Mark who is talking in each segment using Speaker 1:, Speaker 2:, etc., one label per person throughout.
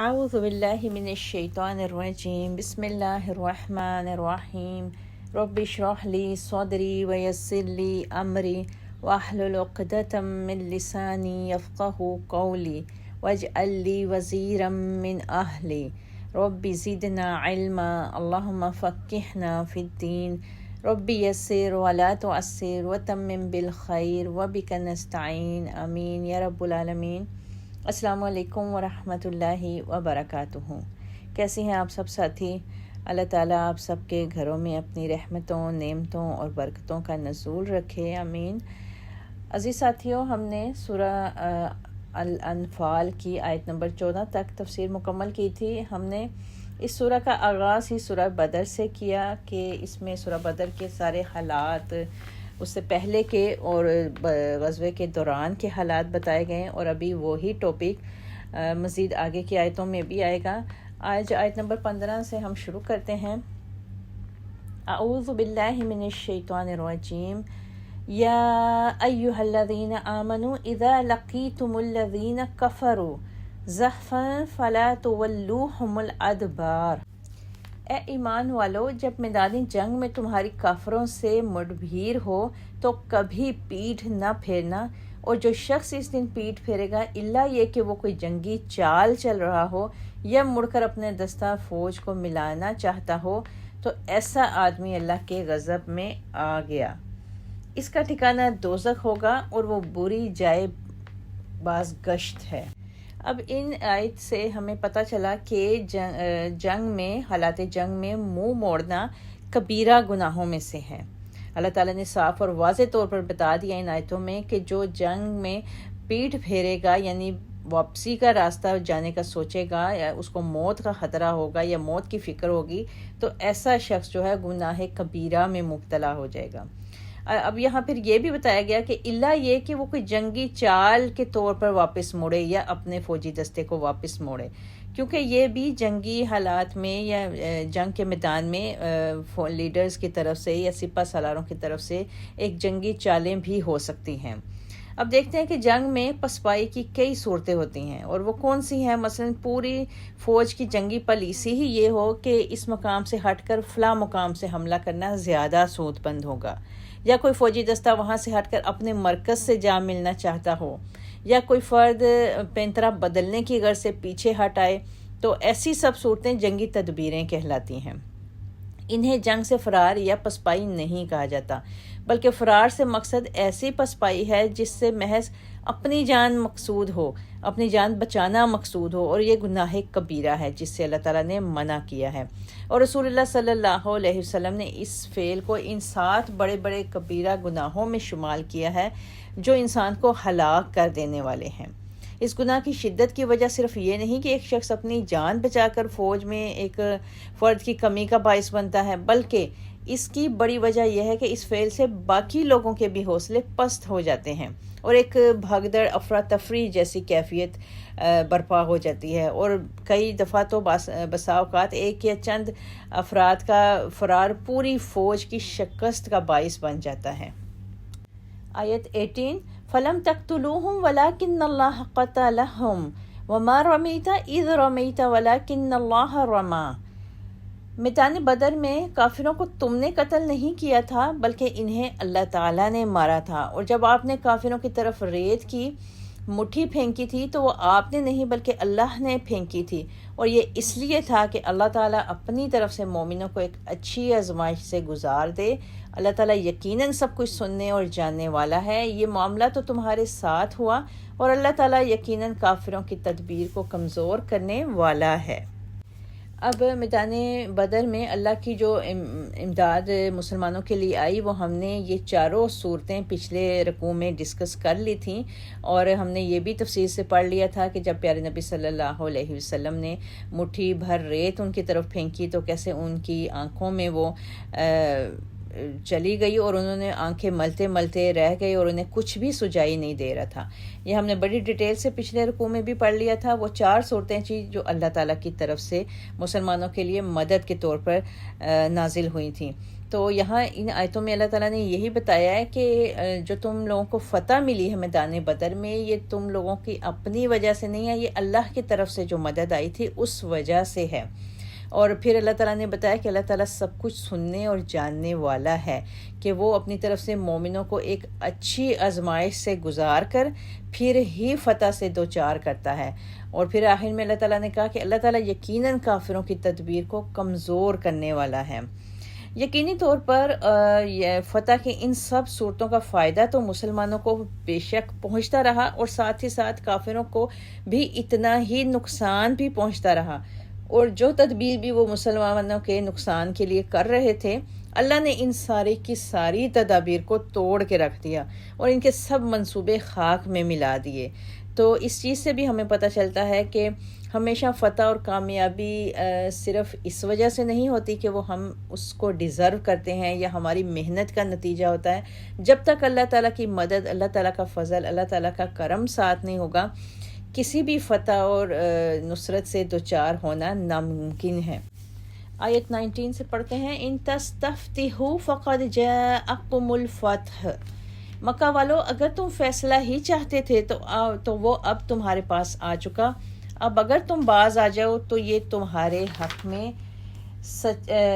Speaker 1: اعوذ باللہ من الشیطان الرجیم بسم اللہ الرحمن الرحیم رب اشرح لی صدری ویسر لی امری واحلل عقدۃ من لسانی یفقہوا قولی واجعل لی وزیرا من اہلی رب زدنا علما اللہم فقہنا فی الدین رب یسر ولا تعسر وتمم بالخیر وبک نستعین آمین یا رب العالمین۔ السلام علیکم ورحمۃ اللہ وبرکاتہ۔ کیسی ہیں آپ سب ساتھی؟ اللہ تعالیٰ آپ سب کے گھروں میں اپنی رحمتوں، نعمتوں اور برکتوں کا نزول رکھے، آمین۔ عزیز ساتھیوں، ہم نے سورہ الانفال کی آیت نمبر 14 تک تفسیر مکمل کی تھی۔ ہم نے اس سورہ کا آغاز ہی سورہ بدر سے کیا کہ اس میں سورہ بدر کے سارے حالات، اس سے پہلے کے اور غزوے کے دوران کے حالات بتائے گئے، اور ابھی وہی ٹاپک مزید آگے کی آیتوں میں بھی آئے گا۔ آج آیت نمبر 15 سے ہم شروع کرتے ہیں۔ اعوذ باللہ من الشیطان الرجیم یا ایہا الذین آمنوا اذا لقیتم الذین کفروا زحفا فلا تولوہم الادبار۔ اے ایمان والو، جب میدان جنگ میں تمہاری کافروں سے مڈبھیر ہو تو کبھی پیٹھ نہ پھیرنا، اور جو شخص اس دن پیٹھ پھیرے گا الا یہ کہ وہ کوئی جنگی چال چل رہا ہو یا مڑ کر اپنے دستہ فوج کو ملانا چاہتا ہو، تو ایسا آدمی اللہ کے غضب میں آ گیا، اس کا ٹھکانہ دوزخ ہوگا اور وہ بری جائے باز گشت ہے۔ اب ان آیت سے ہمیں پتہ چلا کہ جنگ میں، حالات جنگ میں منہ موڑنا کبیرہ گناہوں میں سے ہے۔ اللہ تعالیٰ نے صاف اور واضح طور پر بتا دیا ان آیتوں میں کہ جو جنگ میں پیٹھ پھیرے گا، یعنی واپسی کا راستہ جانے کا سوچے گا، یا اس کو موت کا خطرہ ہوگا یا موت کی فکر ہوگی، تو ایسا شخص جو ہے گناہ کبیرہ میں مبتلا ہو جائے گا۔ اب یہاں پھر یہ بھی بتایا گیا کہ الا یہ کہ وہ کوئی جنگی چال کے طور پر واپس موڑے یا اپنے فوجی دستے کو واپس موڑے، کیونکہ یہ بھی جنگی حالات میں یا جنگ کے میدان میں لیڈرز کی طرف سے یا سپہ سالاروں کی طرف سے ایک جنگی چالیں بھی ہو سکتی ہیں۔ اب دیکھتے ہیں کہ جنگ میں پسپائی کی کئی صورتیں ہوتی ہیں، اور وہ کون سی ہیں؟ مثلا پوری فوج کی جنگی پالیسی ہی یہ ہو کہ اس مقام سے ہٹ کر فلاں مقام سے حملہ کرنا زیادہ سود بند ہوگا، یا کوئی فوجی دستہ وہاں سے ہٹ کر اپنے مرکز سے جا ملنا چاہتا ہو، یا کوئی فرد پینترا بدلنے کی غرض سے پیچھے ہٹ آئے، تو ایسی سب صورتیں جنگی تدبیریں کہلاتی ہیں۔ انہیں جنگ سے فرار یا پسپائی نہیں کہا جاتا، بلکہ فرار سے مقصد ایسی پسپائی ہے جس سے محض اپنی جان مقصود ہو، اپنی جان بچانا مقصود ہو، اور یہ گناہ کبیرہ ہے جس سے اللہ تعالیٰ نے منع کیا ہے۔ اور رسول اللہ صلی اللہ علیہ وسلم نے اس فعل کو ان 7 بڑے بڑے کبیرہ گناہوں میں شمال کیا ہے جو انسان کو ہلاک کر دینے والے ہیں۔ اس گناہ کی شدت کی وجہ صرف یہ نہیں کہ ایک شخص اپنی جان بچا کر فوج میں ایک فرد کی کمی کا باعث بنتا ہے، بلکہ اس کی بڑی وجہ یہ ہے کہ اس فعل سے باقی لوگوں کے بھی حوصلے پست ہو جاتے ہیں، اور ایک بھگدڑ افراتفری جیسی کیفیت برپا ہو جاتی ہے، اور کئی دفعہ تو بسا اوقات ایک یا چند افراد کا فرار پوری فوج کی شکست کا باعث بن جاتا ہے۔ آیت 18 فَلَمْ تَقْتُلُوهُمْ وَلَكِنَّ اللَّهَ قَتَلَهُمْ وَمَا رَمِيْتَ إِذْ رَمِيْتَ وَلَكِنَّ اللَّهَ رَمَى۔ میدان بدر میں کافروں کو تم نے قتل نہیں کیا تھا، بلکہ انہیں اللہ تعالیٰ نے مارا تھا، اور جب آپ نے کافروں کی طرف ریت کی مٹھی پھینکی تھی تو وہ آپ نے نہیں بلکہ اللہ نے پھینکی تھی، اور یہ اس لیے تھا کہ اللہ تعالیٰ اپنی طرف سے مومنوں کو ایک اچھی آزمائش سے گزار دے۔ اللہ تعالیٰ یقیناً سب کچھ سننے اور جاننے والا ہے۔ یہ معاملہ تو تمہارے ساتھ ہوا، اور اللہ تعالیٰ یقیناً کافروں کی تدبیر کو کمزور کرنے والا ہے۔ اب میدان بدر میں اللہ کی جو امداد مسلمانوں کے لیے آئی، وہ ہم نے یہ چاروں صورتیں پچھلے رکوع میں ڈسکس کر لی تھیں، اور ہم نے یہ بھی تفصیل سے پڑھ لیا تھا کہ جب پیارے نبی صلی اللہ علیہ وسلم نے مٹھی بھر ریت ان کی طرف پھینکی تو کیسے ان کی آنکھوں میں وہ چلی گئی اور انہوں نے آنکھیں ملتے ملتے رہ گئے اور انہیں کچھ بھی سجائی نہیں دے رہا تھا۔ یہ ہم نے بڑی ڈیٹیل سے پچھلے رکوع میں بھی پڑھ لیا تھا۔ وہ 4 صورتیں تھیں جو اللہ تعالیٰ کی طرف سے مسلمانوں کے لیے مدد کے طور پر نازل ہوئی تھیں۔ تو یہاں ان آیتوں میں اللہ تعالیٰ نے یہی بتایا ہے کہ جو تم لوگوں کو فتح ملی ہے میدان بدر میں، یہ تم لوگوں کی اپنی وجہ سے نہیں ہے، یہ اللہ کی طرف سے جو مدد آئی تھی اس وجہ سے ہے۔ اور پھر اللہ تعالیٰ نے بتایا کہ اللہ تعالیٰ سب کچھ سننے اور جاننے والا ہے، کہ وہ اپنی طرف سے مومنوں کو ایک اچھی آزمائش سے گزار کر پھر ہی فتح سے دوچار کرتا ہے۔ اور پھر آخر میں اللہ تعالیٰ نے کہا کہ اللہ تعالیٰ یقیناً کافروں کی تدبیر کو کمزور کرنے والا ہے۔ یقینی طور پر یہ فتح کی ان سب صورتوں کا فائدہ تو مسلمانوں کو بے شک پہنچتا رہا، اور ساتھ ہی ساتھ کافروں کو بھی اتنا ہی نقصان بھی پہنچتا رہا، اور جو تدبیر بھی وہ مسلمانوں کے نقصان کے لیے کر رہے تھے، اللہ نے ان ساری کی ساری تدابیر کو توڑ کے رکھ دیا اور ان کے سب منصوبے خاک میں ملا دیے۔ تو اس چیز سے بھی ہمیں پتہ چلتا ہے کہ ہمیشہ فتح اور کامیابی صرف اس وجہ سے نہیں ہوتی کہ وہ ہم اس کو ڈیزرو کرتے ہیں یا ہماری محنت کا نتیجہ ہوتا ہے۔ جب تک اللہ تعالیٰ کی مدد، اللہ تعالیٰ کا فضل، اللہ تعالیٰ کا کرم ساتھ نہیں ہوگا، کسی بھی فتح اور نصرت سے دوچار ہونا ناممکن ہے۔ آیت 19 سے پڑھتے ہیں، ان تستفتحوا فقد جاءکم الفتح۔ مکہ والو، اگر تم فیصلہ ہی چاہتے تھے تو وہ اب تمہارے پاس آ چکا۔ اب اگر تم باز آ جاؤ تو یہ تمہارے حق میں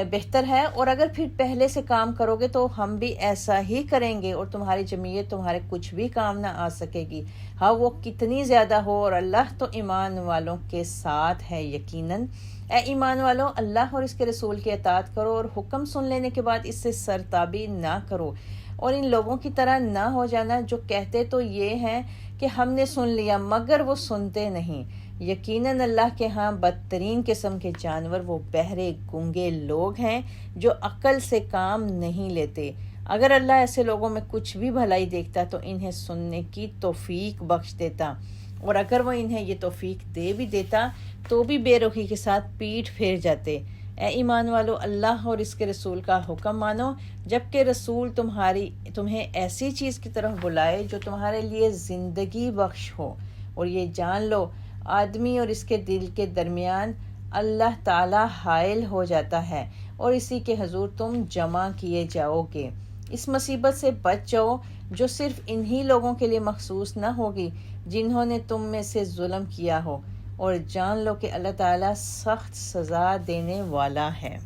Speaker 1: بہتر ہے، اور اگر پھر پہلے سے کام کرو گے تو ہم بھی ایسا ہی کریں گے، اور تمہاری جمعیت تمہارے کچھ بھی کام نہ آ سکے گی، ہاں وہ کتنی زیادہ ہو، اور اللہ تو ایمان والوں کے ساتھ ہے یقیناً۔ اے ایمان والو، اللہ اور اس کے رسول کی اطاعت کرو، اور حکم سن لینے کے بعد اس سے سرتابی نہ کرو، اور ان لوگوں کی طرح نہ ہو جانا جو کہتے تو یہ ہیں کہ ہم نے سن لیا مگر وہ سنتے نہیں۔ یقیناً اللہ کے ہاں بدترین قسم کے جانور وہ بہرے گونگے لوگ ہیں جو عقل سے کام نہیں لیتے۔ اگر اللہ ایسے لوگوں میں کچھ بھی بھلائی دیکھتا تو انہیں سننے کی توفیق بخش دیتا، اور اگر وہ انہیں یہ توفیق دے بھی دیتا تو بھی بے رخی کے ساتھ پیٹھ پھیر جاتے۔ اے ایمان والو، اللہ اور اس کے رسول کا حکم مانو، جبکہ رسول تمہیں ایسی چیز کی طرف بلائے جو تمہارے لیے زندگی بخش ہو، اور یہ جان لو آدمی اور اس کے دل کے درمیان اللہ تعالی حائل ہو جاتا ہے، اور اسی کے حضور تم جمع کیے جاؤ گے۔ اس مصیبت سے بچ جاؤ جو صرف انہی لوگوں کے لیے مخصوص نہ ہوگی جنہوں نے تم میں سے ظلم کیا ہو، اور جان لو کہ اللہ تعالیٰ سخت سزا دینے والا ہے۔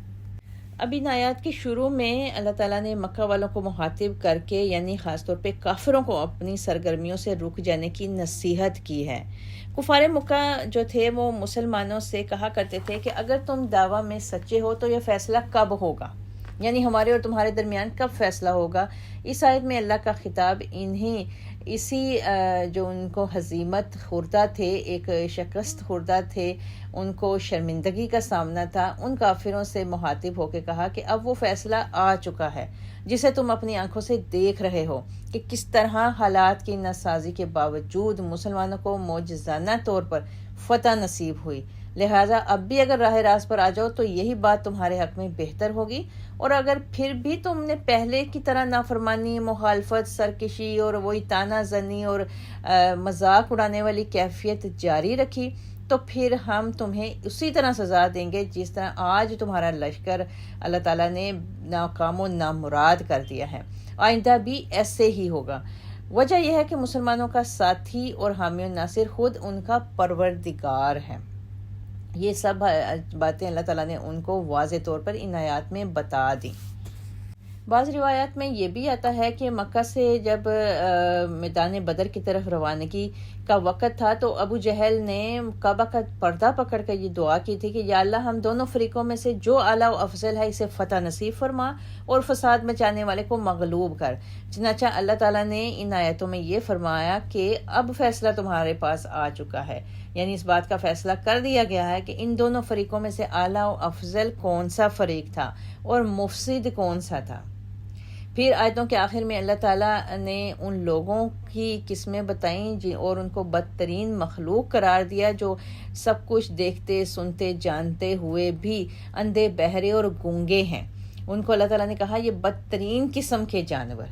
Speaker 1: اب ان آیات کے شروع میں اللہ تعالیٰ نے مکہ والوں کو مخاطب کر کے، یعنی خاص طور پہ کافروں کو، اپنی سرگرمیوں سے رک جانے کی نصیحت کی ہے۔ کفار مکہ جو تھے وہ مسلمانوں سے کہا کرتے تھے کہ اگر تم دعویٰ میں سچے ہو تو یہ فیصلہ کب ہوگا، یعنی ہمارے اور تمہارے درمیان کب فیصلہ ہوگا۔ اس آیت میں اللہ کا خطاب اسی جو ان کو ہزیمت خوردہ تھے، ایک شکست خوردہ تھے، ان کو شرمندگی کا سامنا تھا، ان کافروں سے مخاطب ہو کے کہا کہ اب وہ فیصلہ آ چکا ہے جسے تم اپنی آنکھوں سے دیکھ رہے ہو کہ کس طرح حالات کی ناسازی کے باوجود مسلمانوں کو معجزانہ طور پر فتح نصیب ہوئی۔ لہٰذا اب بھی اگر راہ راست پر آ جاؤ تو یہی بات تمہارے حق میں بہتر ہوگی، اور اگر پھر بھی تم نے پہلے کی طرح نافرمانی، مخالفت، سرکشی اور وہی طعنہ زنی اور مذاق اڑانے والی کیفیت جاری رکھی تو پھر ہم تمہیں اسی طرح سزا دیں گے جس طرح آج تمہارا لشکر اللہ تعالیٰ نے ناکام و نامراد کر دیا ہے، آئندہ بھی ایسے ہی ہوگا۔ وجہ یہ ہے کہ مسلمانوں کا ساتھی اور حامی و ناصر خود ان کا پروردگار ہے۔ یہ سب باتیں اللہ تعالیٰ نے ان کو واضح طور پر ان آیات میں بتا دیں۔ بعض روایات میں یہ بھی آتا ہے کہ مکہ سے جب میدان بدر کی طرف روانگی کا وقت تھا تو ابو جہل نے کعبہ کا پردہ پکڑ کر یہ دعا کی تھی کہ یا اللہ، ہم دونوں فریقوں میں سے جو اعلیٰ و افضل ہے اسے فتح نصیب فرما اور فساد مچانے والے کو مغلوب کر۔ چنانچہ اللہ تعالیٰ نے ان آیتوں میں یہ فرمایا کہ اب فیصلہ تمہارے پاس آ چکا ہے، یعنی اس بات کا فیصلہ کر دیا گیا ہے کہ ان دونوں فریقوں میں سے اعلیٰ و افضل کون سا فریق تھا اور مفسد کون سا تھا۔ پھر آیتوں کے آخر میں اللہ تعالیٰ نے ان لوگوں کی قسمیں بتائیں اور ان کو بدترین مخلوق قرار دیا جو سب کچھ دیکھتے، سنتے، جانتے ہوئے بھی اندھے، بہرے اور گونگے ہیں۔ ان کو اللہ تعالیٰ نے کہا یہ بدترین قسم کے جانور،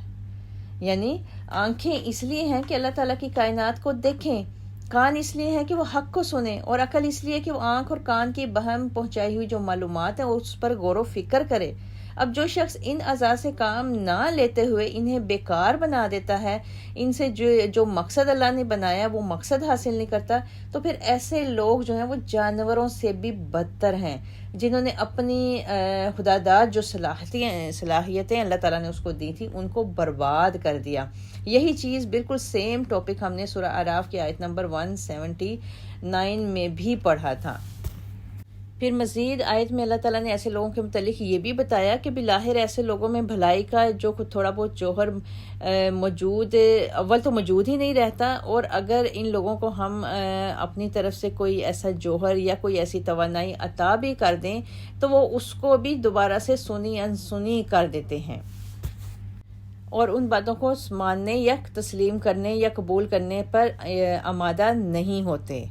Speaker 1: یعنی آنکھیں اس لیے ہیں کہ اللہ تعالیٰ کی کائنات کو دیکھیں، کان اس لیے ہیں کہ وہ حق کو سنیں، اور عقل اس لیے کہ وہ آنکھ اور کان کی بہم پہنچائی ہوئی جو معلومات ہیں اس پر غور و فکر کرے۔ اب جو شخص ان اعضاء سے کام نہ لیتے ہوئے انہیں بیکار بنا دیتا ہے، ان سے جو مقصد اللہ نے بنایا وہ مقصد حاصل نہیں کرتا، تو پھر ایسے لوگ جو ہیں وہ جانوروں سے بھی بدتر ہیں، جنہوں نے اپنی خداداد جو صلاحیتیں اللہ تعالیٰ نے اس کو دی تھی ان کو برباد کر دیا۔ یہی چیز بالکل سیم ٹاپک ہم نے سورہ اعراف کی آیت نمبر 179 میں بھی پڑھا تھا۔ پھر مزید آیت میں اللہ تعالیٰ نے ایسے لوگوں کے متعلق یہ بھی بتایا کہ بلاخر ایسے لوگوں میں بھلائی کا جو تھوڑا بہت جوہر موجود، اول تو موجود ہی نہیں رہتا، اور اگر ان لوگوں کو ہم اپنی طرف سے کوئی ایسا جوہر یا کوئی ایسی توانائی عطا بھی کر دیں تو وہ اس کو بھی دوبارہ سے سنی انسنی کر دیتے ہیں، اور ان باتوں کو ماننے یا تسلیم کرنے یا قبول کرنے پر آمادہ نہیں ہوتے۔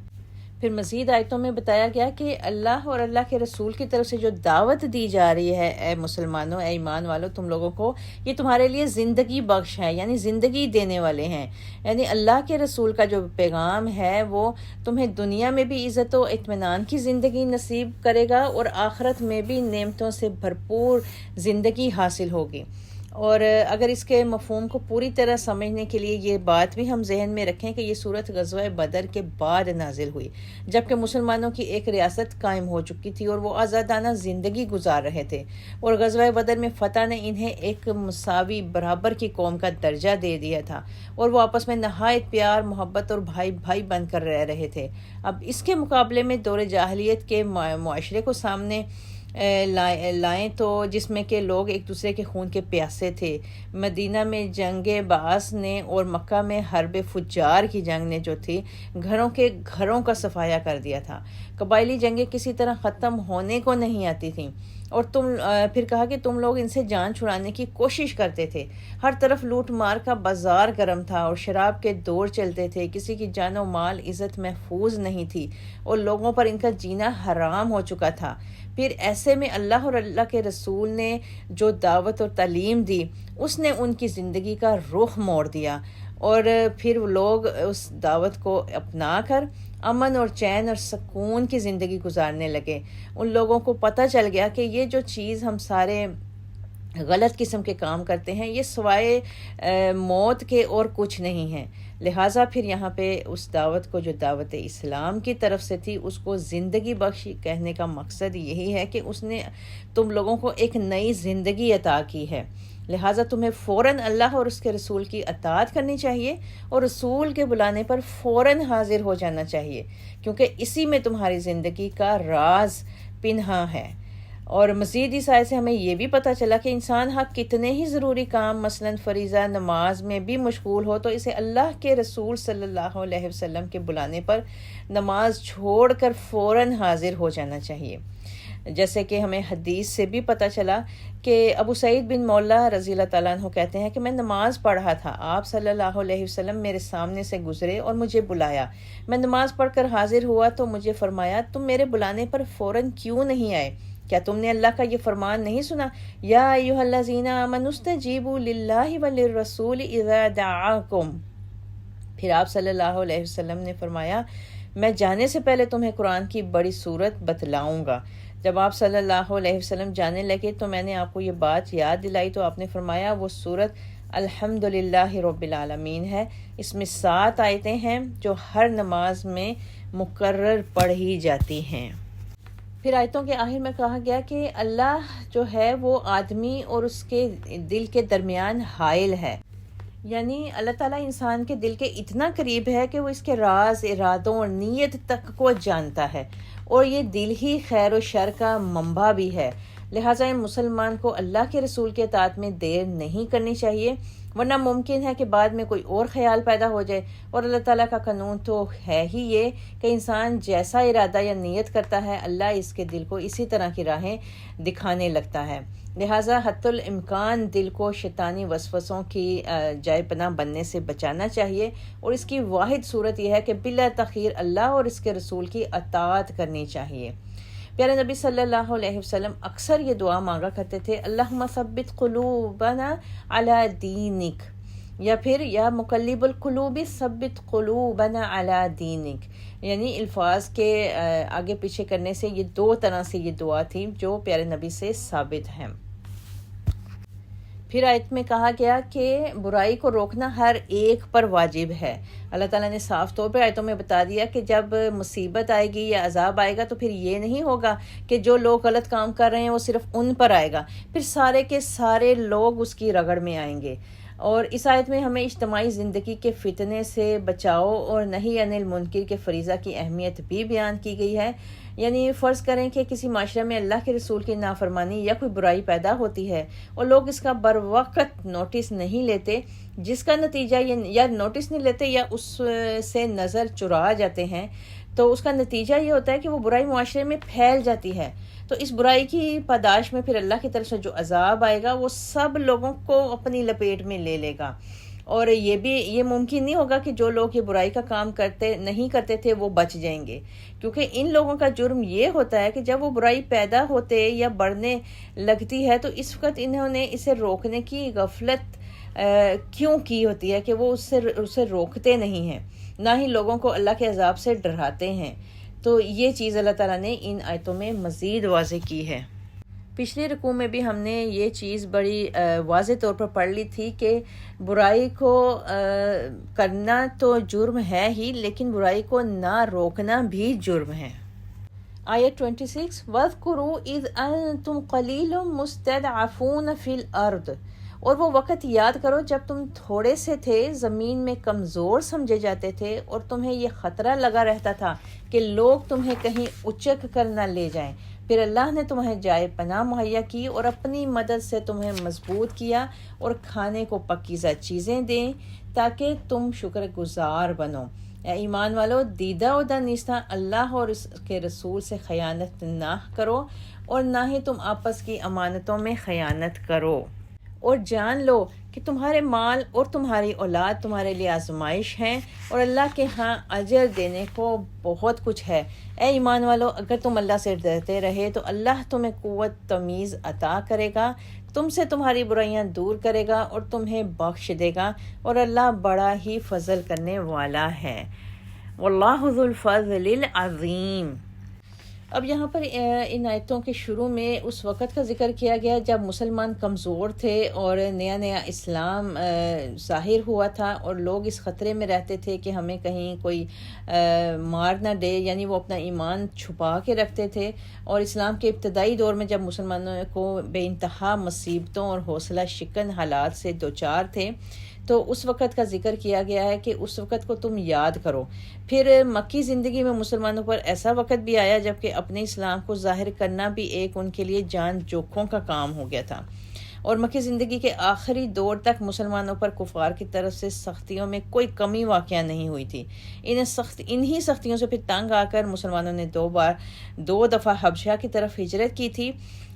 Speaker 1: پھر مزید آیتوں میں بتایا گیا کہ اللہ اور اللہ کے رسول کی طرف سے جو دعوت دی جا رہی ہے، اے مسلمانوں، اے ایمان والو، تم لوگوں کو یہ تمہارے لیے زندگی بخش ہے، یعنی زندگی دینے والے ہیں، یعنی اللہ کے رسول کا جو پیغام ہے وہ تمہیں دنیا میں بھی عزت و اطمینان کی زندگی نصیب کرے گا اور آخرت میں بھی نعمتوں سے بھرپور زندگی حاصل ہوگی۔ اور اگر اس کے مفہوم کو پوری طرح سمجھنے کے لیے یہ بات بھی ہم ذہن میں رکھیں کہ یہ صورت غزوہ بدر کے بعد نازل ہوئی، جبکہ مسلمانوں کی ایک ریاست قائم ہو چکی تھی اور وہ آزادانہ زندگی گزار رہے تھے، اور غزوہ بدر میں فتح نے انہیں ایک مساوی برابر کی قوم کا درجہ دے دیا تھا، اور وہ آپس میں نہایت پیار، محبت اور بھائی بھائی بن کر رہ رہے تھے۔ اب اس کے مقابلے میں دور جاہلیت کے معاشرے کو سامنے لائیں تو جس میں کہ لوگ ایک دوسرے کے خون کے پیاسے تھے۔ مدینہ میں جنگ بعث نے اور مکہ میں حرب فجار کی جنگ نے جو تھی گھروں کا صفایا کر دیا تھا۔ قبائلی جنگیں کسی طرح ختم ہونے کو نہیں آتی تھیں، اور پھر کہا کہ تم لوگ ان سے جان چھڑانے کی کوشش کرتے تھے۔ ہر طرف لوٹ مار کا بازار گرم تھا اور شراب کے دور چلتے تھے، کسی کی جان و مال عزت محفوظ نہیں تھی اور لوگوں پر ان کا جینا حرام ہو چکا تھا۔ پھر ایسے میں اللہ اور اللہ کے رسول نے جو دعوت اور تعلیم دی اس نے ان کی زندگی کا رخ موڑ دیا، اور پھر لوگ اس دعوت کو اپنا کر امن اور چین اور سکون کی زندگی گزارنے لگے۔ ان لوگوں کو پتہ چل گیا کہ یہ جو چیز ہم سارے غلط قسم کے کام کرتے ہیں یہ سوائے موت کے اور کچھ نہیں ہے، لہٰذا پھر یہاں پہ اس دعوت کو جو دعوت اسلام کی طرف سے تھی اس کو زندگی بخش کہنے کا مقصد یہی ہے کہ اس نے تم لوگوں کو ایک نئی زندگی عطا کی ہے، لہٰذا تمہیں فوراً اللہ اور اس کے رسول کی اطاعت کرنی چاہیے اور رسول کے بلانے پر فوراً حاضر ہو جانا چاہیے، کیونکہ اسی میں تمہاری زندگی کا راز پنہاں ہے۔ اور مزید اس آیت سے ہمیں یہ بھی پتہ چلا کہ انسان حق کتنے ہی ضروری کام مثلا فریضہ نماز میں بھی مشغول ہو تو اسے اللہ کے رسول صلی اللہ علیہ وسلم کے بلانے پر نماز چھوڑ کر فوراً حاضر ہو جانا چاہیے، جیسے کہ ہمیں حدیث سے بھی پتہ چلا کہ ابو سعید بن مولا رضی اللہ تعالیٰ عنہ کہتے ہیں کہ میں نماز پڑھ رہا تھا، آپ صلی اللہ علیہ وسلم میرے سامنے سے گزرے اور مجھے بلایا، میں نماز پڑھ کر حاضر ہوا تو مجھے فرمایا تم میرے بلانے پر فوراً کیوں نہیں آئے؟ کیا تم نے اللہ کا یہ فرمان نہیں سنا؟ یا ایھا الذین آمنوا استجیبوا للہ وللرسول اذا دعاکم۔ پھر آپ صلی اللہ علیہ وسلم نے فرمایا میں جانے سے پہلے تمہیں قرآن کی بڑی صورت بتلاؤں گا۔ جب آپ صلی اللہ علیہ وسلم جانے لگے تو میں نے آپ کو یہ بات یاد دلائی تو آپ نے فرمایا وہ صورت الحمدللہ رب العالمین ہے، اس میں 7 آیتیں ہیں جو ہر نماز میں مقرر پڑھی جاتی ہیں۔ پھر آیتوں کے آخر میں کہا گیا کہ اللہ جو ہے وہ آدمی اور اس کے دل کے درمیان حائل ہے، یعنی اللہ تعالیٰ انسان کے دل کے اتنا قریب ہے کہ وہ اس کے راز، ارادوں اور نیت تک کو جانتا ہے، اور یہ دل ہی خیر و شر کا منبع بھی ہے، لہٰذا مسلمان کو اللہ کے رسول کے اطاعت میں دیر نہیں کرنی چاہیے، ورنہ ممکن ہے کہ بعد میں کوئی اور خیال پیدا ہو جائے، اور اللہ تعالیٰ کا قانون تو ہے ہی یہ کہ انسان جیسا ارادہ یا نیت کرتا ہے اللہ اس کے دل کو اسی طرح کی راہیں دکھانے لگتا ہے، لہٰذا حتی الامکان دل کو شیطانی وسوسوں کی جائے پناہ بننے سے بچانا چاہیے، اور اس کی واحد صورت یہ ہے کہ بلا تاخیر اللہ اور اس کے رسول کی اطاعت کرنی چاہیے۔ پیارے نبی صلی اللہ علیہ وسلم اکثر یہ دعا مانگا کرتے تھے، اللہم ثبت قلوبنا علی دینک، یا پھر یا مقلب القلوب ثبت قلوبنا علی دینک، یعنی الفاظ کے آگے پیچھے کرنے سے یہ دو طرح سے یہ دعا تھی جو پیارے نبی سے ثابت ہیں۔ پھر آیت میں کہا گیا کہ برائی کو روکنا ہر ایک پر واجب ہے۔ اللہ تعالیٰ نے صاف طور پہ آیتوں میں بتا دیا کہ جب مصیبت آئے گی یا عذاب آئے گا تو پھر یہ نہیں ہوگا کہ جو لوگ غلط کام کر رہے ہیں وہ صرف ان پر آئے گا، پھر سارے کے سارے لوگ اس کی رگڑ میں آئیں گے۔ اور اس آیت میں ہمیں اجتماعی زندگی کے فتنے سے بچاؤ اور نہی عن المنکر کے فریضہ کی اہمیت بھی بیان کی گئی ہے۔ یعنی فرض کریں کہ کسی معاشرے میں اللہ کے رسول کی نافرمانی یا کوئی برائی پیدا ہوتی ہے اور لوگ اس کا بروقت نوٹس نہیں لیتے، جس کا نتیجہ یا نوٹس نہیں لیتے یا اس سے نظر چرا جاتے ہیں، تو اس کا نتیجہ یہ ہوتا ہے کہ وہ برائی معاشرے میں پھیل جاتی ہے۔ تو اس برائی کی پاداش میں پھر اللہ کی طرف سے جو عذاب آئے گا وہ سب لوگوں کو اپنی لپیٹ میں لے لے گا، اور یہ ممکن نہیں ہوگا کہ جو لوگ یہ برائی کا کام نہیں کرتے تھے وہ بچ جائیں گے، کیونکہ ان لوگوں کا جرم یہ ہوتا ہے کہ جب وہ برائی پیدا ہوتے یا بڑھنے لگتی ہے تو اس وقت انہوں نے اسے روکنے کی غفلت کیوں کی ہوتی ہے کہ وہ اسے روکتے نہیں ہیں، نہ ہی لوگوں کو اللہ کے عذاب سے ڈراتے ہیں۔ تو یہ چیز اللہ تعالیٰ نے ان آیتوں میں مزید واضح کی ہے۔ پچھلی رکوع میں بھی ہم نے یہ چیز بڑی واضح طور پر پڑھ لی تھی کہ برائی کو کرنا تو جرم ہے ہی، لیکن برائی کو نہ روکنا بھی جرم ہے۔ آیت 26 وَاذْكُرُوا إِذْ أَنْتُمْ قَلِيلٌ مُسْتَضْعَفُونَ فِي الْأَرْضِ، اور وہ وقت یاد کرو جب تم تھوڑے سے تھے، زمین میں کمزور سمجھے جاتے تھے، اور تمہیں یہ خطرہ لگا رہتا تھا کہ لوگ تمہیں کہیں اچک کر نہ لے جائیں، پھر اللہ نے تمہیں جائے پناہ مہیا کی اور اپنی مدد سے تمہیں مضبوط کیا اور کھانے کو پکیزہ چیزیں دیں تاکہ تم شکر گزار بنو۔ اے ایمان والو، دیدہ و دانستہ اللہ اور اس کے رسول سے خیانت نہ کرو، اور نہ ہی تم آپس کی امانتوں میں خیانت کرو، اور جان لو کہ تمہارے مال اور تمہاری اولاد تمہارے لیے آزمائش ہیں، اور اللہ کے ہاں اجر دینے کو بہت کچھ ہے۔ اے ایمان والو، اگر تم اللہ سے ڈرتے رہے تو اللہ تمہیں قوت تمیز عطا کرے گا، تم سے تمہاری برائیاں دور کرے گا اور تمہیں بخش دے گا، اور اللہ بڑا ہی فضل کرنے والا ہے۔ واللہ ذو الفضل العظیم۔ اب یہاں پر ان آیتوں کے شروع میں اس وقت کا ذکر کیا گیا جب مسلمان کمزور تھے اور نیا نیا اسلام ظاہر ہوا تھا، اور لوگ اس خطرے میں رہتے تھے کہ ہمیں کہیں کوئی مار نہ دے، یعنی وہ اپنا ایمان چھپا کے رکھتے تھے۔ اور اسلام کے ابتدائی دور میں جب مسلمانوں کو بے انتہا مصیبتوں اور حوصلہ شکن حالات سے دوچار تھے، تو اس وقت کا ذکر کیا گیا ہے کہ اس وقت کو تم یاد کرو۔ پھر مکی زندگی میں مسلمانوں پر ایسا وقت بھی آیا جب کہ اپنے اسلام کو ظاہر کرنا بھی ایک ان کے لیے جان جوکھوں کا کام ہو گیا تھا، اور مکی زندگی کے آخری دور تک مسلمانوں پر کفار کی طرف سے سختیوں میں کوئی کمی واقع نہیں ہوئی تھی۔ انہی سختیوں سے پھر تنگ آ کر مسلمانوں نے دو دفعہ حبشہ کی طرف ہجرت کی تھی،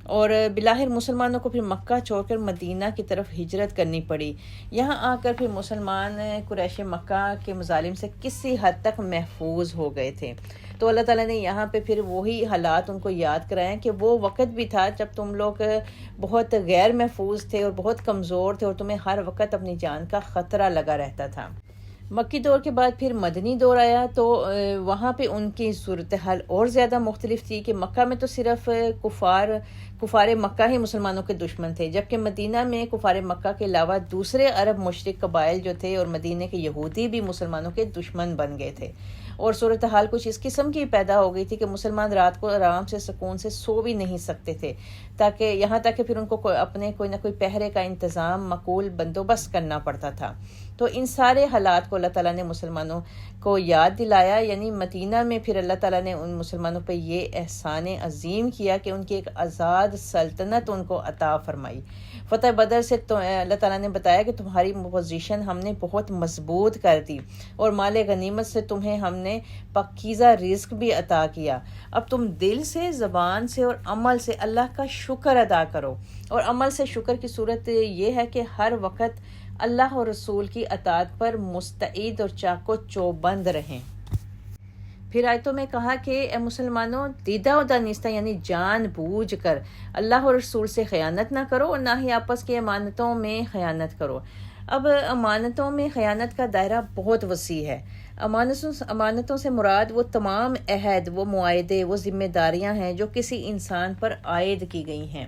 Speaker 1: اور بلاخر مسلمانوں کو پھر مکہ چھوڑ کر مدینہ کی طرف ہجرت کرنی پڑی۔ یہاں آ کر پھر مسلمان قریش مکہ کے مظالم سے کسی حد تک محفوظ ہو گئے تھے۔ تو اللہ تعالیٰ نے یہاں پہ پھر وہی حالات ان کو یاد کرائے کہ وہ وقت بھی تھا جب تم لوگ بہت غیر محفوظ تھے اور بہت کمزور تھے، اور تمہیں ہر وقت اپنی جان کا خطرہ لگا رہتا تھا۔ مکی دور کے بعد پھر مدنی دور آیا، تو وہاں پہ ان کی صورتحال اور زیادہ مختلف تھی کہ مکہ میں تو صرف کفار مکہ ہی مسلمانوں کے دشمن تھے، جبکہ مدینہ میں کفار مکہ کے علاوہ دوسرے عرب مشرک قبائل جو تھے اور مدینہ کے یہودی بھی مسلمانوں کے دشمن بن گئے تھے، اور صورتحال کچھ اس قسم کی پیدا ہو گئی تھی کہ مسلمان رات کو آرام سے سکون سے سو بھی نہیں سکتے تھے، یہاں تک کہ پھر ان کو اپنے کوئی نہ کوئی پہرے کا انتظام معقول بندوبست کرنا پڑتا تھا۔ تو ان سارے حالات کو اللہ تعالیٰ نے مسلمانوں کو یاد دلایا، یعنی مدینہ میں پھر اللہ تعالیٰ نے ان مسلمانوں پہ یہ احسان عظیم کیا کہ ان کی ایک آزاد سلطنت ان کو عطا فرمائی۔ فتح بدر سے تو اللہ تعالیٰ نے بتایا کہ تمہاری پوزیشن ہم نے بہت مضبوط کر دی، اور مال غنیمت سے تمہیں ہم نے پاکیزہ رزق بھی عطا کیا۔ اب تم دل سے، زبان سے اور عمل سے اللہ کا شکر ادا کرو، اور عمل سے شکر کی صورت یہ ہے کہ ہر وقت اللہ اور رسول کی اطاعت پر مستعد اور چاق و چوبند رہیں۔ پھر آیتوں میں کہا کہ اے مسلمانوں، دیدہ و دانستہ یعنی جان بوجھ کر اللہ اور رسول سے خیانت نہ کرو اور نہ ہی آپس کی امانتوں میں خیانت کرو۔ اب امانتوں میں خیانت کا دائرہ بہت وسیع ہے۔ امانتوں سے مراد وہ تمام عہد، وہ معاہدے، وہ ذمہ داریاں ہیں جو کسی انسان پر عائد کی گئی ہیں۔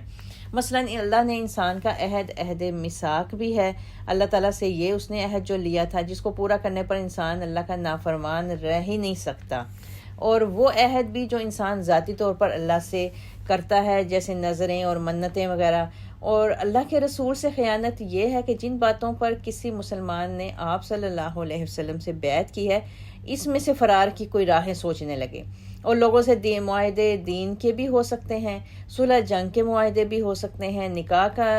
Speaker 1: مثلاً اللہ نے انسان کا عہد میثاق بھی ہے، اللہ تعالیٰ سے یہ اس نے عہد جو لیا تھا جس کو پورا کرنے پر انسان اللہ کا نافرمان رہ ہی نہیں سکتا، اور وہ عہد بھی جو انسان ذاتی طور پر اللہ سے کرتا ہے جیسے نذریں اور منتیں وغیرہ۔ اور اللہ کے رسول سے خیانت یہ ہے کہ جن باتوں پر کسی مسلمان نے آپ صلی اللہ علیہ وسلم سے بیعت کی ہے اس میں سے فرار کی کوئی راہیں سوچنے لگے، اور لوگوں سے معاہدے دین کے بھی ہو سکتے ہیں، صلح جنگ کے معاہدے بھی ہو سکتے ہیں، نکاح کا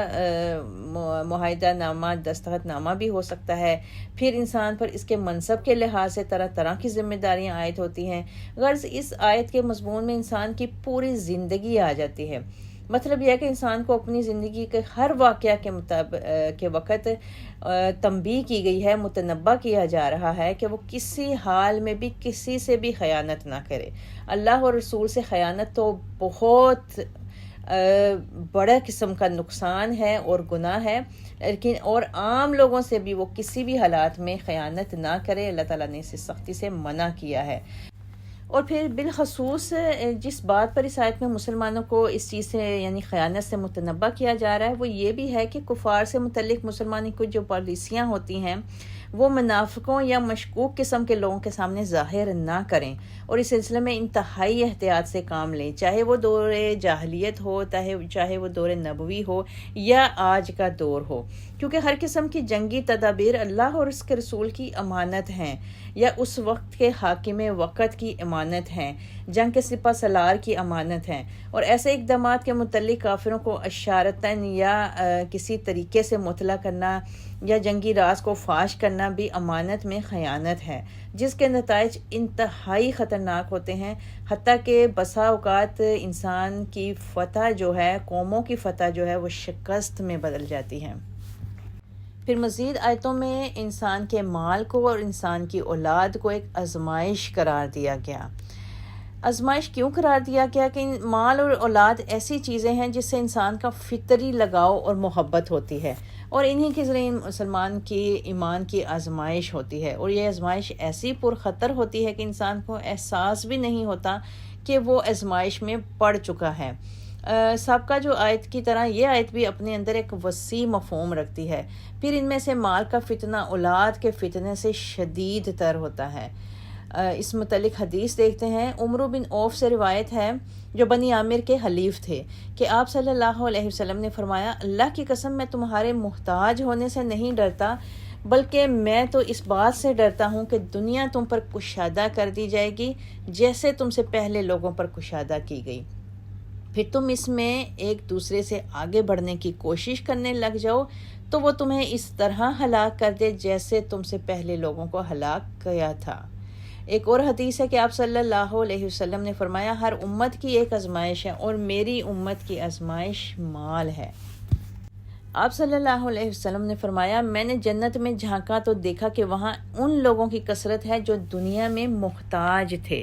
Speaker 1: معاہدہ نامہ، دستخط نامہ بھی ہو سکتا ہے۔ پھر انسان پر اس کے منصب کے لحاظ سے طرح طرح کی ذمہ داریاں عائد ہوتی ہیں۔ غرض اس آیت کے مضمون میں انسان کی پوری زندگی آ جاتی ہے۔ مطلب یہ ہے کہ انسان کو اپنی زندگی کے ہر واقعہ کے وقت تنبیہ کی گئی ہے، متنبہ کیا جا رہا ہے کہ وہ کسی حال میں بھی کسی سے بھی خیانت نہ کرے۔ اللہ اور رسول سے خیانت تو بہت بڑا قسم کا نقصان ہے اور گناہ ہے، لیکن اور عام لوگوں سے بھی وہ کسی بھی حالات میں خیانت نہ کرے۔ اللہ تعالیٰ نے اسے سختی سے منع کیا ہے۔ اور پھر بالخصوص جس بات پر اس آیت میں مسلمانوں کو اس چیز سے یعنی خیانت سے متنبہ کیا جا رہا ہے وہ یہ بھی ہے کہ کفار سے متعلق مسلمانوں کی جو پالیسیاں ہوتی ہیں وہ منافقوں یا مشکوک قسم کے لوگوں کے سامنے ظاہر نہ کریں، اور اس سلسلے میں انتہائی احتیاط سے کام لیں، چاہے وہ دور جاہلیت ہو، چاہے وہ دور نبوی ہو یا آج کا دور ہو، کیونکہ ہر قسم کی جنگی تدابیر اللہ اور اس کے رسول کی امانت ہیں یا اس وقت کے حاکم وقت کی امانت ہیں، جنگ کے سپہ سالار کی امانت ہیں، اور ایسے اقدامات کے متعلق کافروں کو اشارتاً یا کسی طریقے سے مطلع کرنا یا جنگی راز کو فاش کرنا بھی امانت میں خیانت ہے، جس کے نتائج انتہائی خطرناک ہوتے ہیں، حتیٰ کہ بسا اوقات انسان کی فتح جو ہے، قوموں کی فتح جو ہے وہ شکست میں بدل جاتی ہے۔ پھر مزید آیتوں میں انسان کے مال کو اور انسان کی اولاد کو ایک آزمائش قرار دیا گیا۔ آزمائش کیوں قرار دیا گیا؟ کہ مال اور اولاد ایسی چیزیں ہیں جس سے انسان کا فطری لگاؤ اور محبت ہوتی ہے، اور انہی کے ذریعے مسلمان کی ایمان کی آزمائش ہوتی ہے، اور یہ آزمائش ایسی پرخطر ہوتی ہے کہ انسان کو احساس بھی نہیں ہوتا کہ وہ آزمائش میں پڑ چکا ہے۔ سابقہ جو آیت کی طرح یہ آیت بھی اپنے اندر ایک وسیع مفہوم رکھتی ہے۔ پھر ان میں سے مال کا فتنہ اولاد کے فتنے سے شدید تر ہوتا ہے۔ اس متعلق حدیث دیکھتے ہیں، عمرو بن عوف سے روایت ہے جو بنی عامر کے حلیف تھے کہ آپ صلی اللہ علیہ وسلم نے فرمایا، اللہ کی قسم میں تمہارے محتاج ہونے سے نہیں ڈرتا، بلکہ میں تو اس بات سے ڈرتا ہوں کہ دنیا تم پر کشادہ کر دی جائے گی جیسے تم سے پہلے لوگوں پر کشادہ کی گئی، پھر تم اس میں ایک دوسرے سے آگے بڑھنے کی کوشش کرنے لگ جاؤ تو وہ تمہیں اس طرح ہلاک کر دے جیسے تم سے پہلے لوگوں کو ہلاک کیا تھا۔ ایک اور حدیث ہے کہ آپ صلی اللہ علیہ وسلم نے فرمایا، ہر امت کی ایک آزمائش ہے اور میری امت کی آزمائش مال ہے۔ آپ صلی اللہ علیہ وسلم نے فرمایا، میں نے جنت میں جھانکا تو دیکھا کہ وہاں ان لوگوں کی کثرت ہے جو دنیا میں محتاج تھے۔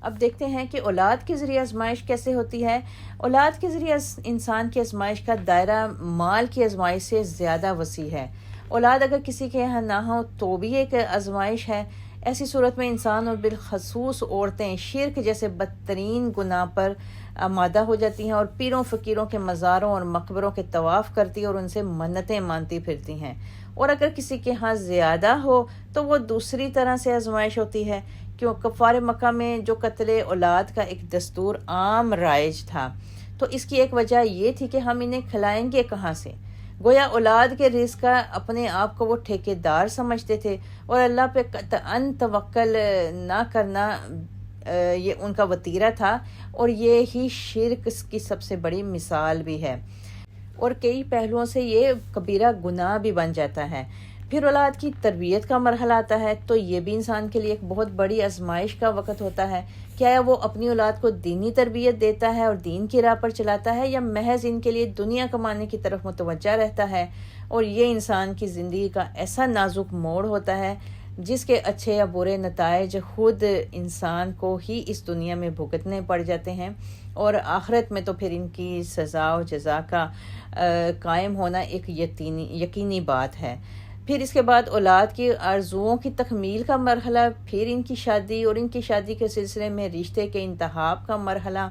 Speaker 1: اب دیکھتے ہیں کہ اولاد کے ذریعے آزمائش کیسے ہوتی ہے۔ اولاد کے ذریعے انسان کی آزمائش کا دائرہ مال کی آزمائش سے زیادہ وسیع ہے۔ اولاد اگر کسی کے یہاں نہ ہو تو بھی ایک آزمائش ہے۔ ایسی صورت میں انسان اور بالخصوص عورتیں شرک جیسے بدترین گناہ پر آمادہ ہو جاتی ہیں اور پیروں فقیروں کے مزاروں اور مقبروں کے طواف کرتی اور ان سے منتیں مانتی پھرتی ہیں، اور اگر کسی کے ہاں زیادہ ہو تو وہ دوسری طرح سے آزمائش ہوتی ہے، کیوں کفار مکہ میں جو قتل اولاد کا ایک دستور عام رائج تھا، تو اس کی ایک وجہ یہ تھی کہ ہم انہیں کھلائیں گے کہاں سے؟ گویا اولاد کے رزق کا اپنے آپ کو وہ ٹھیکیدار سمجھتے تھے، اور اللہ پہ قطعاً توکل نہ کرنا یہ ان کا وتیرہ تھا، اور یہ ہی شرک کی سب سے بڑی مثال بھی ہے، اور کئی پہلوؤں سے یہ کبیرہ گناہ بھی بن جاتا ہے۔ پھر اولاد کی تربیت کا مرحلہ آتا ہے تو یہ بھی انسان کے لیے ایک بہت بڑی آزمائش کا وقت ہوتا ہے۔ کیا وہ اپنی اولاد کو دینی تربیت دیتا ہے اور دین کی راہ پر چلاتا ہے، یا محض ان کے لیے دنیا کمانے کی طرف متوجہ رہتا ہے؟ اور یہ انسان کی زندگی کا ایسا نازک موڑ ہوتا ہے جس کے اچھے یا برے نتائج خود انسان کو ہی اس دنیا میں بھگتنے پڑ جاتے ہیں، اور آخرت میں تو پھر ان کی سزا و جزا کا قائم ہونا ایک یقینی بات ہے۔ پھر اس کے بعد اولاد کی آرزوؤں کی تکمیل کا مرحلہ، پھر ان کی شادی، اور ان کی شادی کے سلسلے میں رشتے کے انتخاب کا مرحلہ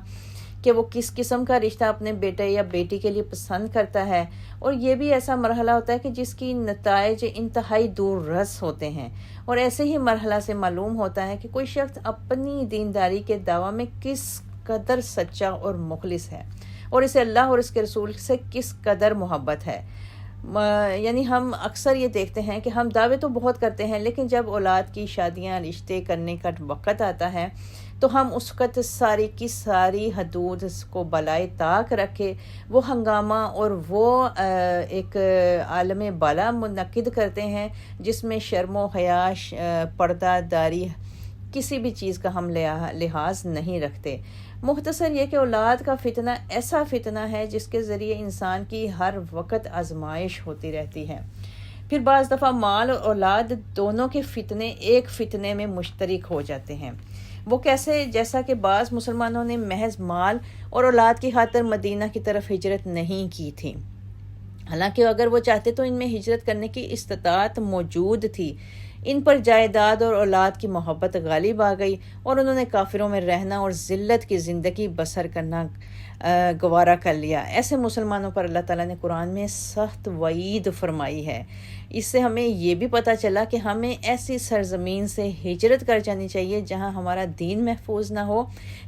Speaker 1: کہ وہ کس قسم کا رشتہ اپنے بیٹے یا بیٹی کے لیے پسند کرتا ہے، اور یہ بھی ایسا مرحلہ ہوتا ہے کہ جس کی نتائج انتہائی دور رس ہوتے ہیں، اور ایسے ہی مرحلہ سے معلوم ہوتا ہے کہ کوئی شخص اپنی دینداری کے دعویٰ میں کس قدر سچا اور مخلص ہے، اور اسے اللہ اور اس کے رسول سے کس قدر محبت ہے۔ یعنی ہم اکثر یہ دیکھتے ہیں کہ ہم دعوے تو بہت کرتے ہیں، لیکن جب اولاد کی شادیاں رشتے کرنے کا وقت آتا ہے تو ہم اس وقت ساری کی ساری حدود کو بالائے طاق رکھے وہ ہنگامہ اور وہ ایک عالم بالا منعقد کرتے ہیں جس میں شرم و حیا، پردہ داری، کسی بھی چیز کا ہم لحاظ نہیں رکھتے۔ مختصر یہ کہ اولاد کا فتنہ ایسا فتنہ ہے جس کے ذریعے انسان کی ہر وقت آزمائش ہوتی رہتی ہے۔ پھر بعض دفعہ مال اور اولاد دونوں کے فتنے ایک فتنے میں مشترک ہو جاتے ہیں۔ وہ کیسے؟ جیسا کہ بعض مسلمانوں نے محض مال اور اولاد کی خاطر مدینہ کی طرف ہجرت نہیں کی تھی، حالانکہ اگر وہ چاہتے تو ان میں ہجرت کرنے کی استطاعت موجود تھی۔ ان پر جائیداد اور اولاد کی محبت غالب آ گئی اور انہوں نے کافروں میں رہنا اور ذلت کی زندگی بسر کرنا گوارا کر لیا۔ ایسے مسلمانوں پر اللہ تعالیٰ نے قرآن میں سخت وعید فرمائی ہے۔ اس سے ہمیں یہ بھی پتہ چلا کہ ہمیں ایسی سرزمین سے ہجرت کر جانی چاہیے جہاں ہمارا دین محفوظ نہ ہو،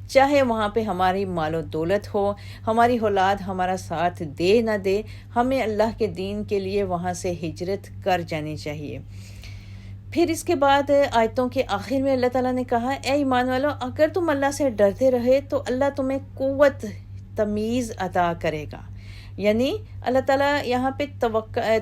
Speaker 1: چاہے وہاں پہ ہماری مال و دولت ہو، ہماری اولاد ہمارا ساتھ دے نہ دے، ہمیں اللہ کے دین کے لیے وہاں سے ہجرت کر جانی چاہیے۔ پھر اس کے بعد آیتوں کے آخر میں اللہ تعالیٰ نے کہا، اے ایمان والو، اگر تم اللہ سے ڈرتے رہے تو اللہ تمہیں قوت تمیز عطا کرے گا۔ یعنی اللہ تعالیٰ یہاں پہ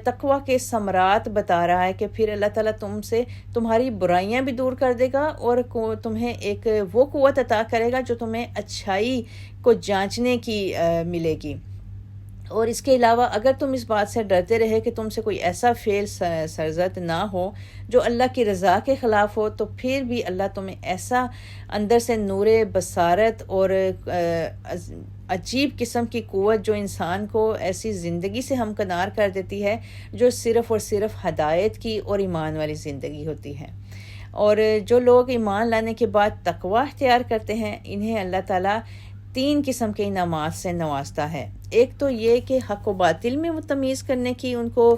Speaker 1: تقوی کے ثمرات بتا رہا ہے کہ پھر اللہ تعالیٰ تم سے تمہاری برائیاں بھی دور کر دے گا اور تمہیں ایک وہ قوت عطا کرے گا جو تمہیں اچھائی کو جانچنے کی ملے گی۔ اور اس کے علاوہ اگر تم اس بات سے ڈرتے رہے کہ تم سے کوئی ایسا فعل سرزد نہ ہو جو اللہ کی رضا کے خلاف ہو، تو پھر بھی اللہ تمہیں ایسا اندر سے نور بصارت اور عجیب قسم کی قوت جو انسان کو ایسی زندگی سے ہمکنار کر دیتی ہے جو صرف اور صرف ہدایت کی اور ایمان والی زندگی ہوتی ہے۔ اور جو لوگ ایمان لانے کے بعد تقوی اختیار کرتے ہیں انہیں اللہ تعالیٰ 3 قسم کے انعامات سے نوازتا ہے۔ ایک تو یہ کہ حق و باطل میں وہ تمیز کرنے کی ان کو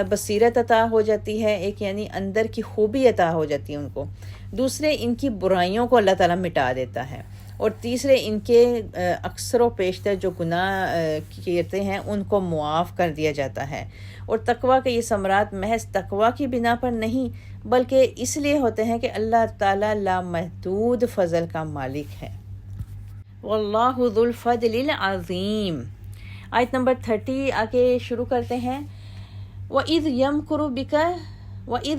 Speaker 1: بصیرت عطا ہو جاتی ہے، ایک یعنی اندر کی خوبی عطا ہو جاتی ہے ان کو۔ دوسرے، ان کی برائیوں کو اللہ تعالیٰ مٹا دیتا ہے، اور تیسرے، ان کے اکثر و بیشتر جو گناہ کرتے ہیں ان کو معاف کر دیا جاتا ہے۔ اور تقوی کے یہ ثمرات محض تقوی کی بنا پر نہیں بلکہ اس لیے ہوتے ہیں کہ اللہ تعالیٰ لامحدود فضل کا مالک ہے۔ واللہ ذو الفضل العظیم۔ آیت نمبر 30 آگے شروع کرتے ہیں۔ وَإِذْ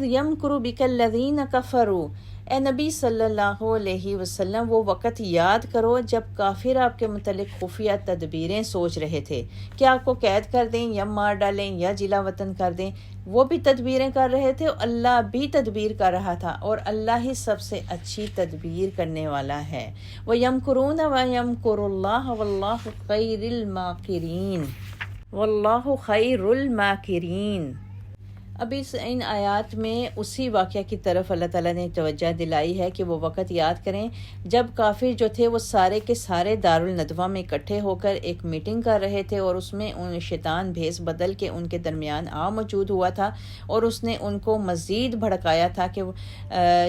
Speaker 1: يَمْكُرُ بِكَ الَّذِينَ كَفَرُوا، اے نبی صلی اللہ علیہ وسلم وہ وقت یاد کرو جب کافر آپ کے متعلق خفیہ تدبیریں سوچ رہے تھے کہ آپ کو قید کر دیں یا مار ڈالیں یا جلا وطن کر دیں۔ وہ بھی تدبیریں کر رہے تھے اور اللہ بھی تدبیر کر رہا تھا، اور اللہ ہی سب سے اچھی تدبیر کرنے والا ہے۔ وَيَمْكُرُونَ وَيَمْكُرُ اللَّهُ وَاللَّهُ خَيْرُ الْمَاكِرِينَ، وَاللَّهُ خَيْرُ الْمَاكِرِينَ۔ اب ان آیات میں اسی واقعہ کی طرف اللہ تعالیٰ نے توجہ دلائی ہے کہ وہ وقت یاد کریں جب کافر جو تھے وہ سارے کے سارے دارالندوہ میں اکٹھے ہو کر ایک میٹنگ کر رہے تھے، اور اس میں ان شیطان بھیس بدل کے ان کے درمیان موجود ہوا تھا، اور اس نے ان کو مزید بھڑکایا تھا کہ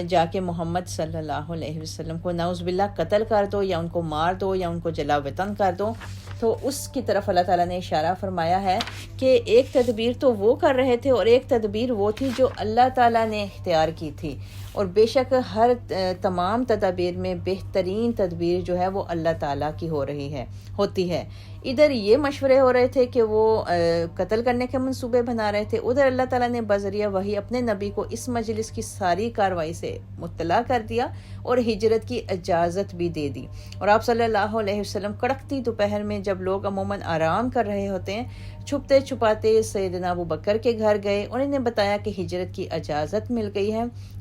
Speaker 1: جا کے محمد صلی اللہ علیہ وسلم کو نعوذ باللہ قتل کر دو، یا ان کو مار دو، یا ان کو جلا وطن کر دو۔ تو اس کی طرف اللہ تعالیٰ نے اشارہ فرمایا ہے کہ ایک تدبیر تو وہ کر رہے تھے اور ایک تدبیر وہ تھی جو اللہ تعالیٰ نے اختیار کی تھی، اور بے شک ہر تمام تدابیر میں بہترین تدبیر جو ہے وہ اللہ تعالیٰ کی ہوتی ہے۔ ادھر یہ مشورے ہو رہے تھے کہ وہ قتل کرنے کے منصوبے بنا رہے تھے، ادھر اللہ تعالیٰ نے بذریعہ وحی اپنے نبی کو اس مجلس کی ساری کارروائی سے مطلع کر دیا اور ہجرت کی اجازت بھی دے دی۔ اور آپ صلی اللہ علیہ وسلم کڑکتی دوپہر میں جب لوگ عموماً آرام کر رہے ہوتے ہیں، چھپتے چھپاتے سیدنا ابو بکر کے گھر گئے اور انہیں بتایا کہ ہجرت کی اجازت مل گئی ہے،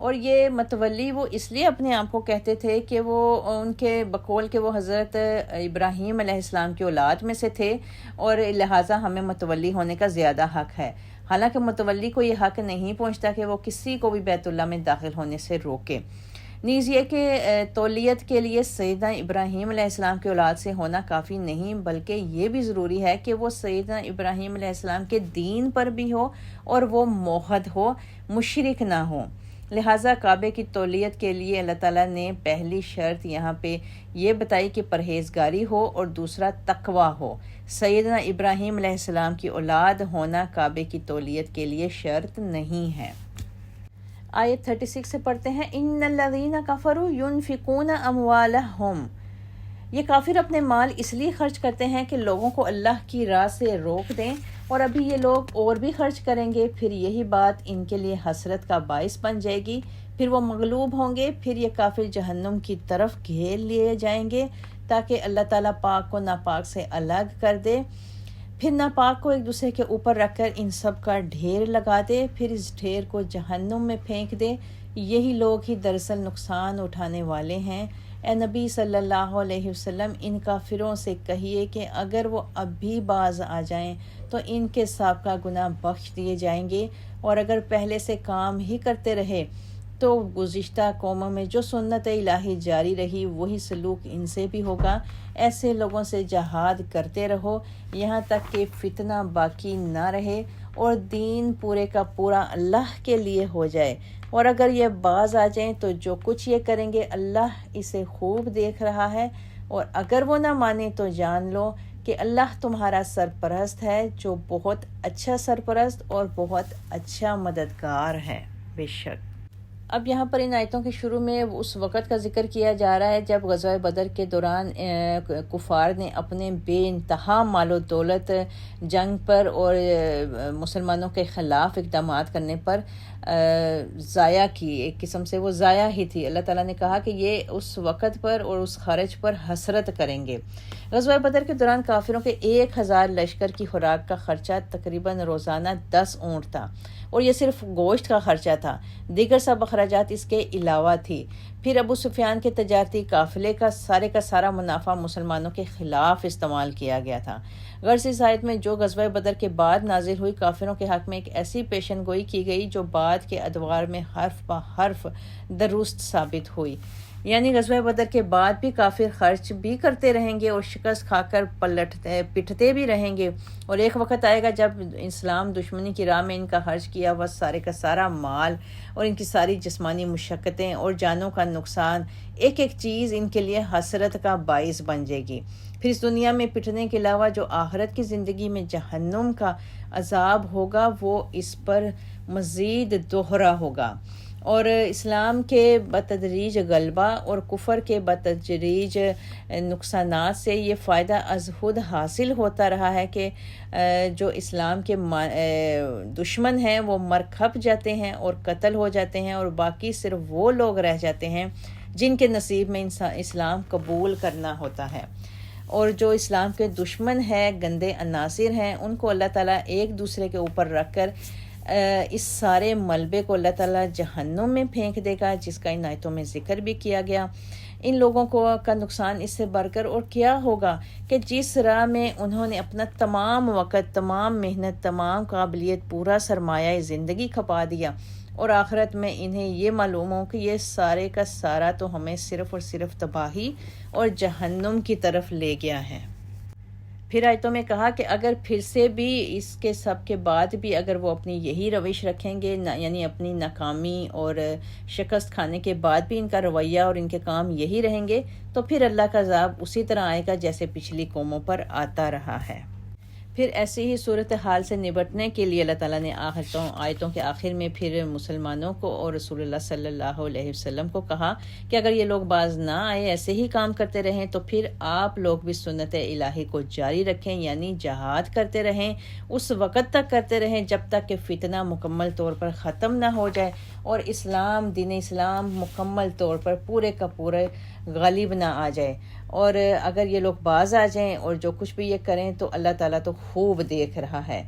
Speaker 1: اور یہ متولی وہ اس لیے اپنے آپ کو کہتے تھے کہ وہ ان کے بقول کہ وہ حضرت ابراہیم علیہ السلام کی اولاد میں سے تھے اور لہٰذا ہمیں متولی ہونے کا زیادہ حق ہے، حالانکہ متولی کو یہ حق نہیں پہنچتا کہ وہ کسی کو بھی بیت اللہ میں داخل ہونے سے روکے۔ نیز یہ کہ تولیت کے لیے سیدنا ابراہیم علیہ السلام کی اولاد سے ہونا کافی نہیں، بلکہ یہ بھی ضروری ہے کہ وہ سیدنا ابراہیم علیہ السلام کے دین پر بھی ہو اور وہ موحد ہو، مشرک نہ ہو۔ لہٰذا کعبے کی تولیت کے لیے اللہ تعالیٰ نے پہلی شرط یہاں پہ یہ بتائی کہ پرہیزگاری ہو اور دوسرا تقوی ہو۔ سیدنا ابراہیم علیہ السلام کی اولاد ہونا کعبے کی تولیت کے لیے شرط نہیں ہے۔ آیت 36 سے پڑھتے ہیں، ان الذین کفروا ينفقون اموالهم، یہ کافر اپنے مال اس لیے خرچ کرتے ہیں کہ لوگوں کو اللہ کی راہ سے روک دیں، اور ابھی یہ لوگ اور بھی خرچ کریں گے، پھر یہی بات ان کے لیے حسرت کا باعث بن جائے گی، پھر وہ مغلوب ہوں گے، پھر یہ کافر جہنم کی طرف گھیر لیے جائیں گے تاکہ اللہ تعالیٰ پاک کو ناپاک سے الگ کر دے، پھر ناپاک کو ایک دوسرے کے اوپر رکھ کر ان سب کا ڈھیر لگا دے، پھر اس ڈھیر کو جہنم میں پھینک دے۔ یہی لوگ ہی دراصل نقصان اٹھانے والے ہیں۔ اے نبی صلی اللہ علیہ وسلم، ان کافروں سے کہیے کہ اگر وہ اب بھی باز آ جائیں تو ان کے سابقہ گناہ بخش دیے جائیں گے، اور اگر پہلے سے کام ہی کرتے رہے تو گزشتہ قوموں میں جو سنت الہی جاری رہی وہی سلوک ان سے بھی ہوگا۔ ایسے لوگوں سے جہاد کرتے رہو یہاں تک کہ فتنہ باقی نہ رہے اور دین پورے کا پورا اللہ کے لیے ہو جائے، اور اگر یہ باز آ جائیں تو جو کچھ یہ کریں گے اللہ اسے خوب دیکھ رہا ہے، اور اگر وہ نہ مانیں تو جان لو کہ اللہ تمہارا سرپرست ہے، جو بہت اچھا سرپرست اور بہت اچھا مددگار ہے۔ بے شک۔ اب یہاں پر ان آیتوں کے شروع میں اس وقت کا ذکر کیا جا رہا ہے جب غزوہ بدر کے دوران کفار نے اپنے بے انتہا مال و دولت جنگ پر اور مسلمانوں کے خلاف اقدامات کرنے پر ضائع کی، ایک قسم سے وہ ضائع ہی تھی۔ اللہ تعالیٰ نے کہا کہ یہ اس وقت پر اور اس خرچ پر حسرت کریں گے۔ غزوہ بدر کے دوران کافروں کے 1000 لشکر کی خوراک کا خرچہ تقریباً روزانہ 10 اونٹ تھا، اور یہ صرف گوشت کا خرچہ تھا، دیگر سب اخراجات اس کے علاوہ تھی۔ پھر ابو سفیان کے تجارتی قافلے کا سارا منافع مسلمانوں کے خلاف استعمال کیا گیا تھا۔ غرض اس آیت میں جو غزوہ بدر کے بعد نازل ہوئی کافروں کے حق میں ایک ایسی پیشن گوئی کی گئی جو بعد کے ادوار میں حرف بہ حرف درست ثابت ہوئی، یعنی غزوہ بدر کے بعد بھی کافر خرچ بھی کرتے رہیں گے اور شکست کھا کر پٹتے بھی رہیں گے، اور ایک وقت آئے گا جب اسلام دشمنی کی راہ میں ان کا خرچ کیا ہوا سارے کا سارا مال اور ان کی ساری جسمانی مشقتیں اور جانوں کا نقصان، ایک ایک چیز ان کے لیے حسرت کا باعث بن جائے گی۔ پھر اس دنیا میں پٹنے کے علاوہ جو آخرت کی زندگی میں جہنم کا عذاب ہوگا وہ اس پر مزید دوہرا ہوگا، اور اسلام کے بتدریج غلبہ اور کفر کے بتدریج نقصانات سے یہ فائدہ از خود حاصل ہوتا رہا ہے کہ جو اسلام کے دشمن ہیں وہ مر کھپ جاتے ہیں اور قتل ہو جاتے ہیں، اور باقی صرف وہ لوگ رہ جاتے ہیں جن کے نصیب میں اسلام قبول کرنا ہوتا ہے، اور جو اسلام کے دشمن ہیں، گندے عناصر ہیں، ان کو اللہ تعالیٰ ایک دوسرے کے اوپر رکھ کر اس سارے ملبے کو اللہ تعالیٰ جہنم میں پھینک دے گا، جس کا ان آیتوں میں ذکر بھی کیا گیا۔ ان لوگوں کا نقصان اس سے بڑھ کر اور کیا ہوگا کہ جس راہ میں انہوں نے اپنا تمام وقت، تمام محنت، تمام قابلیت، پورا سرمایہ زندگی کھپا دیا، اور آخرت میں انہیں یہ معلوم ہو کہ یہ سارے کا سارا تو ہمیں صرف اور صرف تباہی اور جہنم کی طرف لے گیا ہے۔ پھر آیتوں میں کہا کہ اگر پھر سے بھی اس کے سب کے بعد بھی اگر وہ اپنی یہی روش رکھیں گے، یعنی اپنی ناکامی اور شکست کھانے کے بعد بھی ان کا رویہ اور ان کے کام یہی رہیں گے، تو پھر اللہ کا عذاب اسی طرح آئے گا جیسے پچھلی قوموں پر آتا رہا ہے۔ پھر ایسی ہی صورتحال سے نبٹنے کے لیے اللہ تعالیٰ نے آیتوں کے آخر میں پھر مسلمانوں کو اور رسول اللہ صلی اللہ علیہ وسلم کو کہا کہ اگر یہ لوگ باز نہ آئے، ایسے ہی کام کرتے رہیں، تو پھر آپ لوگ بھی سنت الہی کو جاری رکھیں، یعنی جہاد کرتے رہیں، اس وقت تک کرتے رہیں جب تک کہ فتنہ مکمل طور پر ختم نہ ہو جائے اور دین اسلام مکمل طور پر پورے کا پورے غالب نہ آ جائے۔ اور اگر یہ لوگ باز آ جائیں اور جو کچھ بھی یہ کریں تو اللہ تعالیٰ تو خوب دیکھ رہا ہے،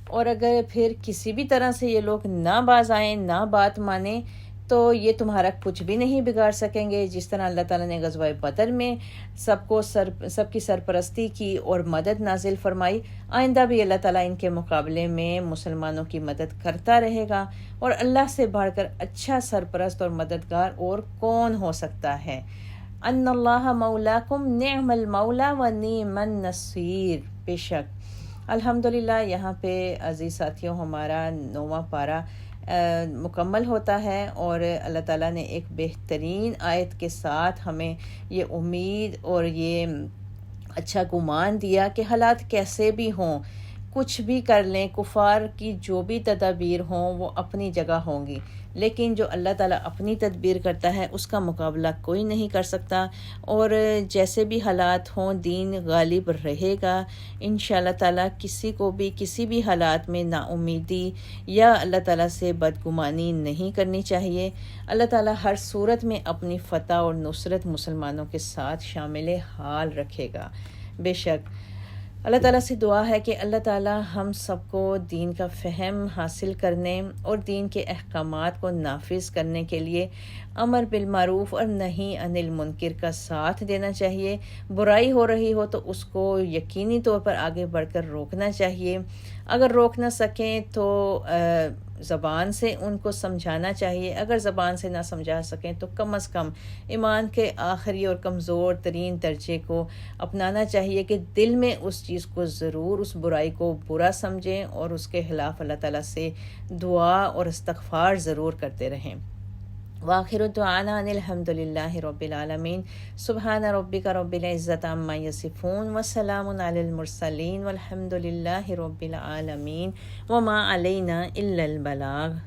Speaker 1: اور اگر پھر کسی بھی طرح سے یہ لوگ نہ باز آئیں، نہ بات مانیں، تو یہ تمہارا کچھ بھی نہیں بگاڑ سکیں گے۔ جس طرح اللہ تعالیٰ نے غزوہ بدر میں سب کی سرپرستی کی اور مدد نازل فرمائی، آئندہ بھی اللہ تعالیٰ ان کے مقابلے میں مسلمانوں کی مدد کرتا رہے گا، اور اللہ سے بڑھ کر اچھا سرپرست اور مددگار اور کون ہو سکتا ہے۔ ان اللہ مولاکم نعم المولا و نعم النصیر۔ بے شک الحمدللہ یہاں پہ عزیز ساتھیوں ہمارا 9واں پارہ مکمل ہوتا ہے، اور اللہ تعالیٰ نے ایک بہترین آیت کے ساتھ ہمیں یہ امید اور یہ اچھا گمان دیا کہ حالات کیسے بھی ہوں، کچھ بھی کر لیں، کفار کی جو بھی تدابیر ہوں وہ اپنی جگہ ہوں گی، لیکن جو اللہ تعالیٰ اپنی تدبیر کرتا ہے اس کا مقابلہ کوئی نہیں کر سکتا، اور جیسے بھی حالات ہوں دین غالب رہے گا انشاءاللہ تعالیٰ۔ کسی کو بھی کسی بھی حالات میں نا امیدی یا اللہ تعالیٰ سے بدگمانی نہیں کرنی چاہیے۔ اللہ تعالیٰ ہر صورت میں اپنی فتح اور نصرت مسلمانوں کے ساتھ شامل حال رکھے گا۔ بے شک اللہ تعالیٰ سے دعا ہے کہ اللہ تعالیٰ ہم سب کو دین کا فہم حاصل کرنے اور دین کے احکامات کو نافذ کرنے کے لیے امر بالمعروف اور نہی عن المنکر کا ساتھ دینا چاہیے۔ برائی ہو رہی ہو تو اس کو یقینی طور پر آگے بڑھ کر روکنا چاہیے، اگر روک نہ سکیں تو زبان سے ان کو سمجھانا چاہیے، اگر زبان سے نہ سمجھا سکیں تو کم از کم ایمان کے آخری اور کمزور ترین درجے کو اپنانا چاہیے کہ دل میں اس چیز کو ضرور، اس برائی کو برا سمجھیں اور اس کے خلاف اللہ تعالیٰ سے دعا اور استغفار ضرور کرتے رہیں۔ وآخر دعوانا ان الحمد للہ رب العالمین۔ سبحان ربک رب العزۃ عما یصفون وسلام علی المرسلین والحمد للہ رب العالمین وما علینا الا البلاغ۔